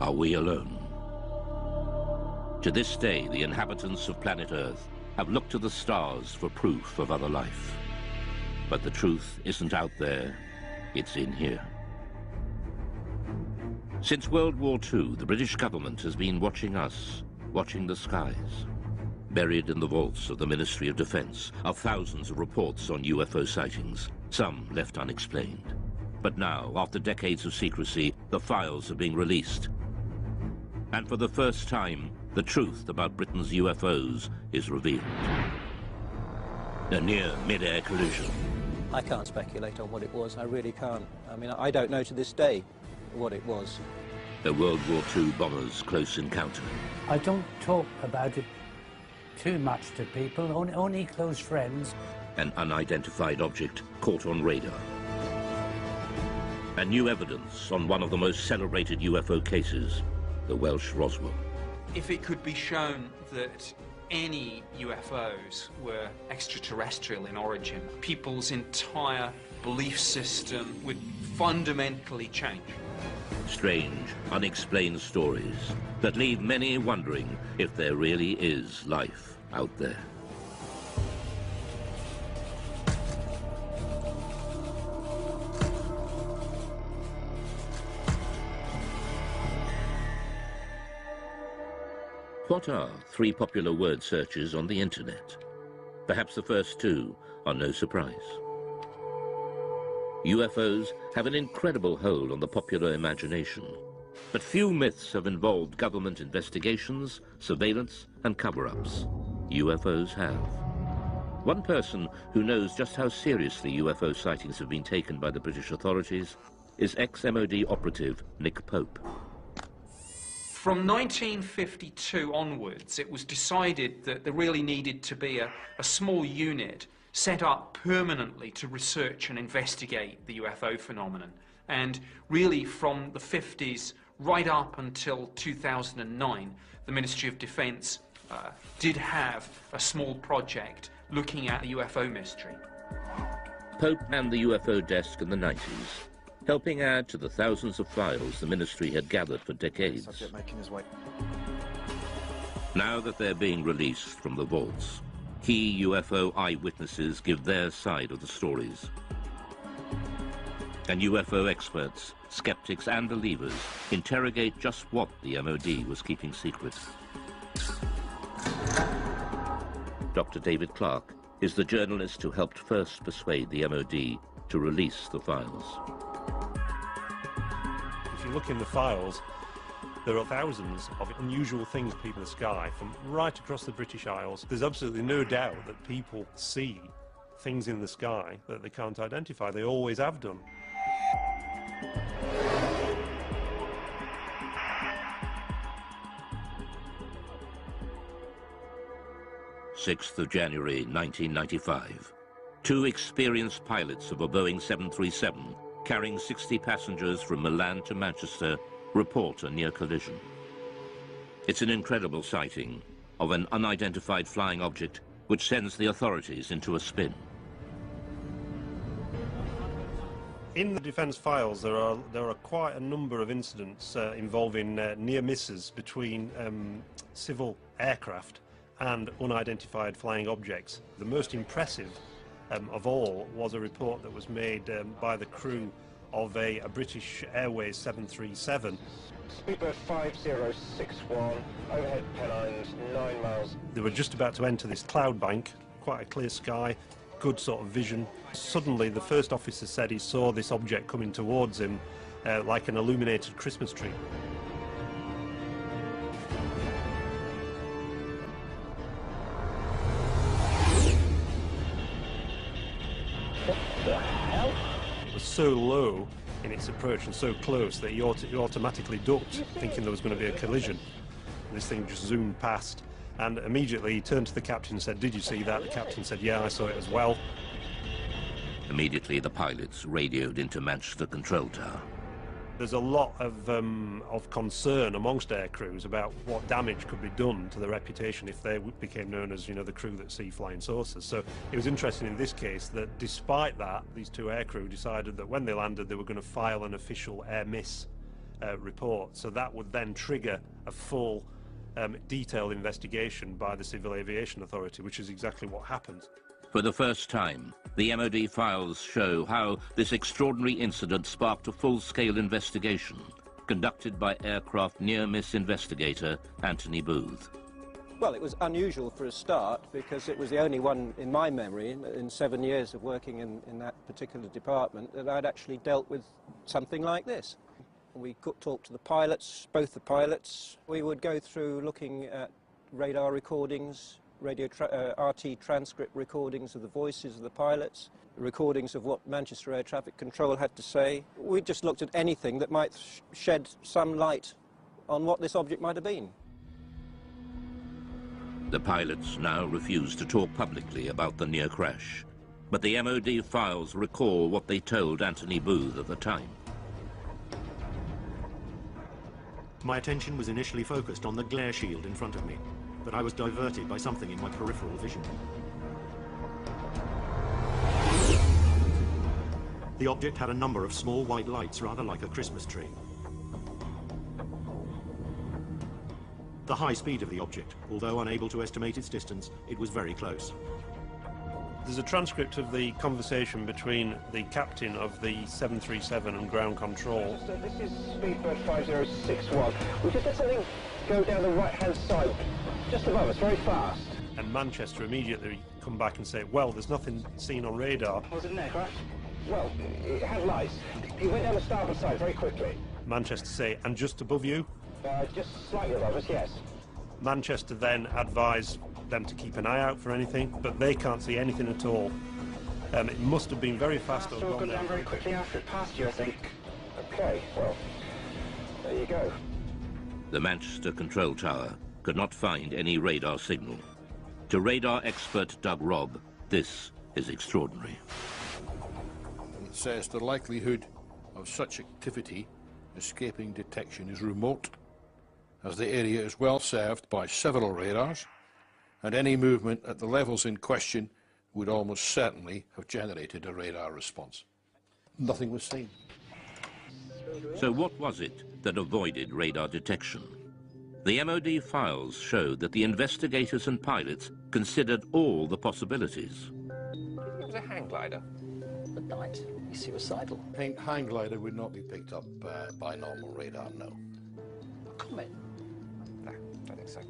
Are we alone? To this day, the inhabitants of planet Earth have looked to the stars for proof of other life. But the truth isn't out there, it's in here. Since World War II, the British government has been watching us, watching the skies. Buried in the vaults of the Ministry of Defense are thousands of reports on UFO sightings, some left unexplained. But now, after decades of secrecy, the files are being released. And for the first time, the truth about Britain's UFOs is revealed. A near mid-air collision. I can't speculate on what it was, I really can't. I mean, I don't know to this day what it was. A World War II bomber's close encounter. I don't talk about it too much to people, only close friends. An unidentified object caught on radar. And new evidence on one of the most celebrated UFO cases, the Welsh Roswell. If it could be shown that any UFOs were extraterrestrial in origin, people's entire belief system would fundamentally change. Strange, unexplained stories that leave many wondering if there really is life out there. What are three popular word searches on the internet? Perhaps the first two are no surprise. UFOs have an incredible hold on the popular imagination, but few myths have involved government investigations, surveillance, and cover-ups. UFOs have. One person who knows just how seriously UFO sightings have been taken by the British authorities is ex-MOD operative Nick Pope. From 1952 onwards, it was decided that there really needed to be a small unit set up permanently to research and investigate the UFO phenomenon. And really from the 50s right up until 2009, the Ministry of Defense did have a small project looking at the UFO mystery. Pope and the UFO desk in the 90s, helping add to the thousands of files the ministry had gathered for decades. Subject making his way. Now that they're being released from the vaults, key UFO eyewitnesses give their side of the stories. And UFO experts, skeptics and believers interrogate just what the MOD was keeping secret. Dr. David Clark is the journalist who helped first persuade the MOD to release the files. If you look in the files, there are thousands of unusual things people in the sky from right across the British Isles. There's absolutely no doubt that people see things in the sky that they can't identify. They always have done. 6th of January 1995. Two experienced pilots of a Boeing 737 carrying 60 passengers from Milan to Manchester report a near collision. It's an incredible sighting of an unidentified flying object which sends the authorities into a spin. In the defence files, there are quite a number of incidents involving near misses between civil aircraft and unidentified flying objects. The most impressive of all was a report that was made by the crew of a British Airways 737. Speedbird 5061, overhead Pennines, 9 miles. They were just about to enter this cloud bank, quite a clear sky, good sort of vision. Suddenly the first officer said he saw this object coming towards him like an illuminated Christmas tree. What the hell? It was so low in its approach and so close that he automatically ducked, thinking there was going to be a collision. And this thing just zoomed past, and immediately he turned to the captain and said, "Did you see that?" The captain said, "Yeah, I saw it as well." Immediately the pilots radioed into Manchester Control Tower. There's a lot of concern amongst air crews about what damage could be done to their reputation if they became known as, you know, the crew that see flying saucers. So it was interesting in this case that despite that, these two air crew decided that when they landed they were going to file an official air miss report. So that would then trigger a full detailed investigation by the Civil Aviation Authority, which is exactly what happened. For the first time, the MOD files show how this extraordinary incident sparked a full-scale investigation conducted by aircraft near-miss investigator Anthony Booth. Well, it was unusual for a start because it was the only one in my memory in 7 years of working in that particular department that I'd actually dealt with something like this. We could talk to the pilots, both the pilots. We would go through looking at radar recordings, RT transcript recordings of the voices of the pilots, recordings of what Manchester Air Traffic Control had to say. We just looked at anything that might shed some light on what this object might have been. The pilots now refuse to talk publicly about the near crash, but the MOD files recall what they told Anthony Booth at the time. My attention was initially focused on the glare shield in front of me, but I was diverted by something in my peripheral vision. The object had a number of small white lights, rather like a Christmas tree. The high speed of the object, although unable to estimate its distance, it was very close. There's a transcript of the conversation between the captain of the 737 and ground control. So this is Speedbird 5061. We just had something go down the right-hand side, just above us, very fast. And Manchester immediately come back and say, well, there's nothing seen on radar. Was it an aircraft? Well, it had lights. It went down the starboard side very quickly. Manchester say, and just above you? Just slightly above us, yes. Manchester then advised them to keep an eye out for anything, but they can't see anything at all. It must have been very fast. It got down very quickly after it passed you, I think. Okay, well, there you go. The Manchester control tower could not find any radar signal. To radar expert Doug Robb, this is extraordinary. It says the likelihood of such activity escaping detection is remote, as the area is well served by several radars, and any movement at the levels in question would almost certainly have generated a radar response. Nothing was seen. So what was it that avoided radar detection? The MOD files showed that the investigators and pilots considered all the possibilities. It was a hang glider. At night, he's suicidal. Hang glider would not be picked up by normal radar, no. A comet? No, I don't think so.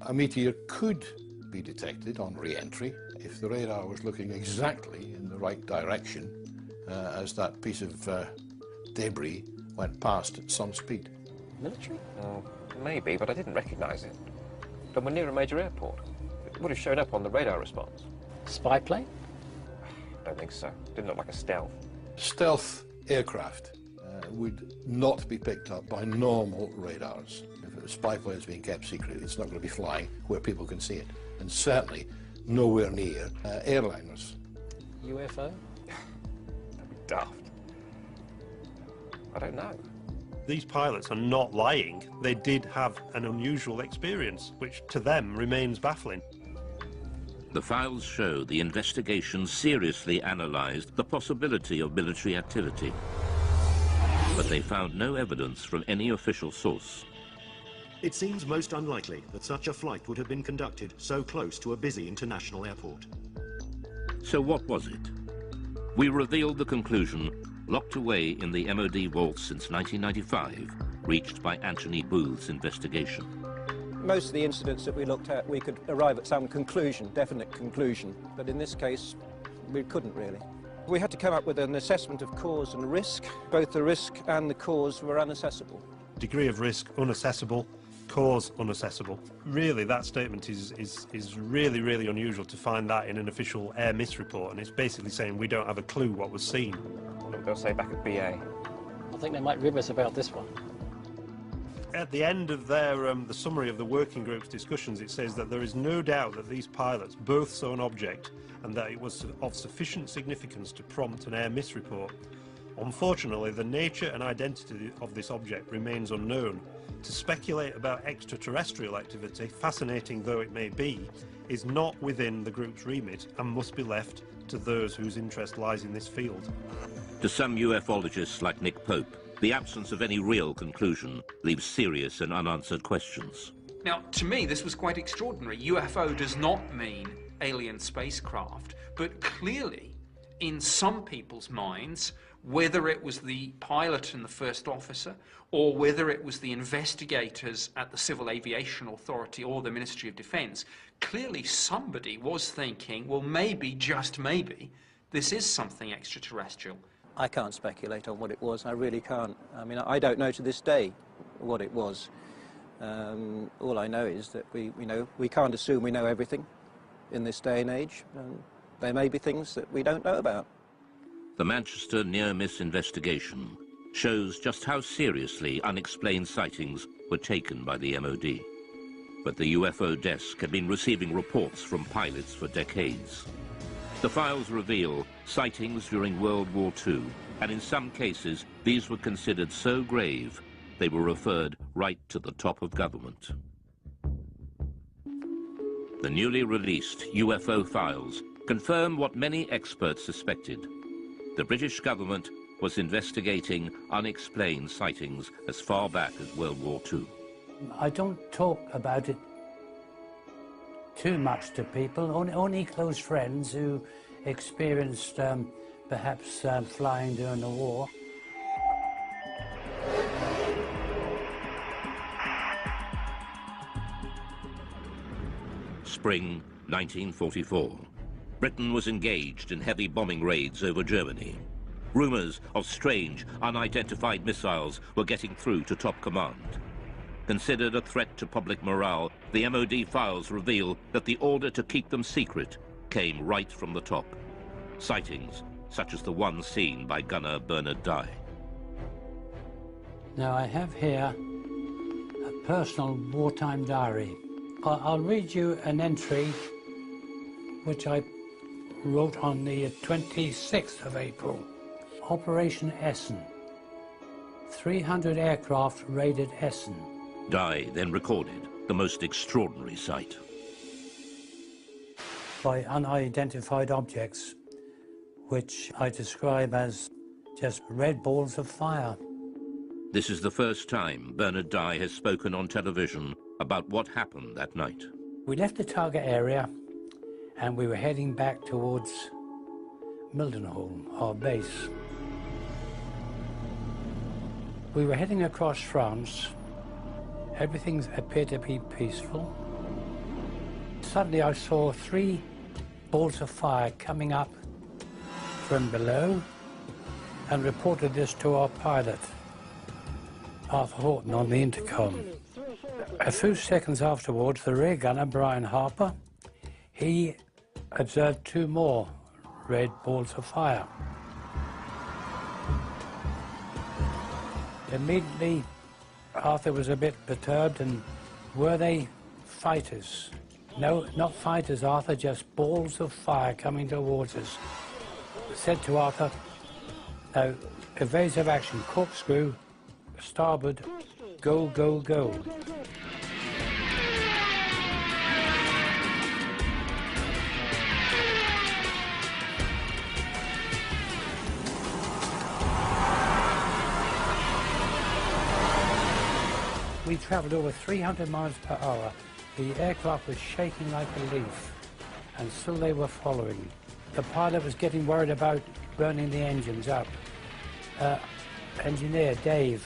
A meteor could be detected on re-entry if the radar was looking exactly in the right direction as that piece of debris went past at some speed. Military? Maybe, but I didn't recognise it. But we're near a major airport. It would have shown up on the radar response. Spy plane? I don't think so. Didn't look like a stealth. Stealth aircraft would not be picked up by normal radars. If a spy plane is being kept secret, it's not going to be flying where people can see it. And certainly nowhere near airliners. UFO? That'd be daft. I don't know. These pilots are not lying. They did have an unusual experience, which to them remains baffling. The files show the investigation seriously analysed the possibility of military activity, but they found no evidence from any official source. It seems most unlikely that such a flight would have been conducted so close to a busy international airport. So what was it? We revealed the conclusion locked away in the MOD vaults since 1995, reached by Anthony Booth's investigation. Most of the incidents that we looked at, we could arrive at some conclusion, definite conclusion, but in this case, we couldn't really. We had to come up with an assessment of cause and risk. Both the risk and the cause were unaccessible. Degree of risk, unaccessible. Cause, unaccessible. Really, that statement is really, really unusual to find that in an official air miss report, and it's basically saying we don't have a clue what was seen. Look, they'll say back at BA. I think they might rib us about this one. At the end of their the summary of the working group's discussions, it says that there is no doubt that these pilots both saw an object and that it was of sufficient significance to prompt an air miss report. Unfortunately, the nature and identity of this object remains unknown. To speculate about extraterrestrial activity, fascinating though it may be, is not within the group's remit and must be left to those whose interest lies in this field. To some ufologists like Nick Pope, the absence of any real conclusion leaves serious and unanswered questions. Now, to me, this was quite extraordinary. UFO does not mean alien spacecraft, but clearly, in some people's minds, whether it was the pilot and the first officer, or whether it was the investigators at the Civil Aviation Authority or the Ministry of Defence, clearly somebody was thinking, well, maybe, just maybe, this is something extraterrestrial. I can't speculate on what it was, I really can't. I mean, I don't know to this day what it was. All I know is that we can't assume we know everything in this day and age. There may be things that we don't know about. The Manchester near-miss investigation shows just how seriously unexplained sightings were taken by the MOD. But the UFO desk had been receiving reports from pilots for decades. The files reveal sightings during World War II, and in some cases these were considered so grave they were referred right to the top of government. The newly released UFO files confirm what many experts suspected. The British government was investigating unexplained sightings as far back as World War II. I don't talk about it too much to people, only close friends who experienced perhaps flying during the war. Spring 1944. Britain was engaged in heavy bombing raids over Germany. Rumours of strange, unidentified missiles were getting through to top command. Considered a threat to public morale, the MOD files reveal that the order to keep them secret came right from the top. Sightings such as the one seen by gunner Bernard Dye. Now I have here a personal wartime diary. I'll read you an entry which I wrote on the 26th of April. Operation Essen. 300 aircraft raided Essen. Dye then recorded the most extraordinary sight. By unidentified objects, which I describe as just red balls of fire. This is the first time Bernard Dye has spoken on television about what happened that night. We left the target area and we were heading back towards Mildenhall, our base. We were heading across France. Everything appeared to be peaceful. Suddenly I saw 3 balls of fire coming up from below and reported this to our pilot, Arthur Horton, on the intercom. A few seconds afterwards, the rear gunner, Brian Harper, he observed 2 more red balls of fire. Immediately, Arthur was a bit perturbed, and were they fighters? No, not fighters, Arthur, just balls of fire coming towards us. I said to Arthur, now, evasive action, corkscrew, starboard, go, go, go. We travelled over 300 miles per hour. The aircraft was shaking like a leaf, and still they were following. The pilot was getting worried about burning the engines up. Engineer, Dave,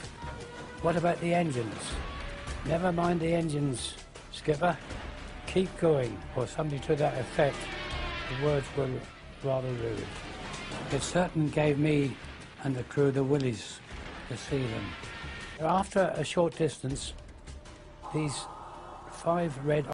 what about the engines? Never mind the engines, skipper. Keep going, or something to that effect. The words were rather rude. It certainly gave me and the crew the willies to see them. After a short distance, these 5 red